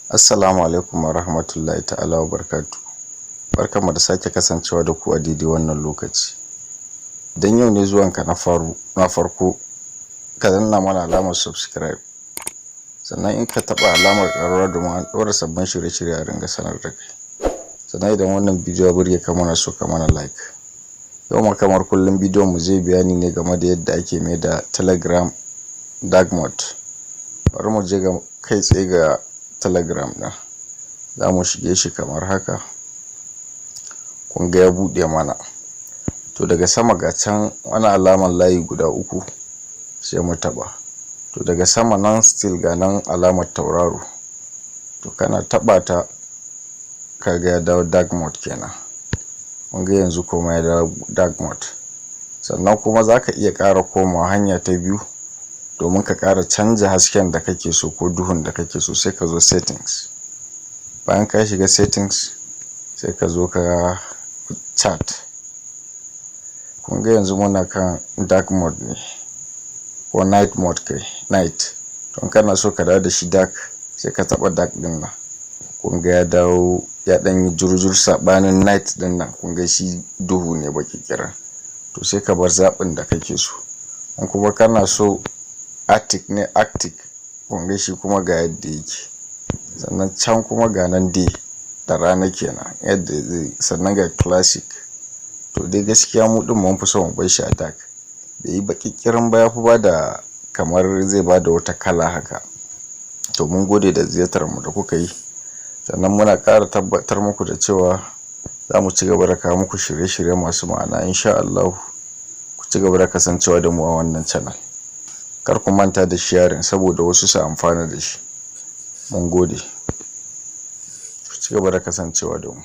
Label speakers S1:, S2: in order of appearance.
S1: Assalamu alaikum wa rahmatullahi ta'ala wa barakatuh. Barkanmu da sake kasancewa da ku a daidai wannan lokaci. Dan yau ne zuwanka na farko, ka danna mana alamar subscribe. Sannan in ka taba alamar ƙararrawa domin an ɗora sabbin shirye-shirye a ringa sanar da kai. Sannan idan wannan bidiyo ya burge ka mana so ka mana like. Yau ma kamar kullum bidiyon mu zai bayani ne game da yadda ake mai da Telegram dark mode. Bari mu je ga kai tsaye ga Telegram ɗin. Za mu shige shi kamar haka. Kun ga ya buɗe mana. To daga sama ga can wani alamar layi guda uku sai mu taba. To daga sama nan still ga nan alamar tauraro. To kana taba ta kaga ya dawo dark mode kenan. Mun ga yanzu kuma ya dawo dark mode. Sannan kuma zaka iya ƙara komawa hanya ta biyu domin ka ƙara canja hasken da kake so ko duhun da kake so, sai ka zo settings. Bayan ka shiga settings sai ka zo ka chat. Kun ga yanzu muna kan dark mode ne ko night mode kai, night. Don kana so ka dawo da shi dark sai ka taba dark din nan. Kun ga ya dawo ya dan yi jurjur sabanin night din nan. Kun ga shi duhu ne baki kira. To sai ka bar zabin da kake so. In kuma kana so Arctic ne, Arctic, kun ga shi kuma ga yadda yake. Sannan can kuma ga nan dai da rana kenan yadda zai. Sannan ga classic. To dai gaskiya mu din mun fi so mu bar shi a dark. Bai yi baki kiran ba, ya fi bada kamar zai bada wata kala haka. To mun gode da ziyartar mu da kuka yi. Sannan muna ƙara tabbatar muku da cewa za mu ci gaba da kawo muku shirye-shirye masu ma'ana insha Allah. Ku ci gaba da kasancewa da mu a wannan channel. Kar ku manta da sharing saboda wasu su amfana da shi. Mun gode. Ku ci gaba da kasancewa da mu.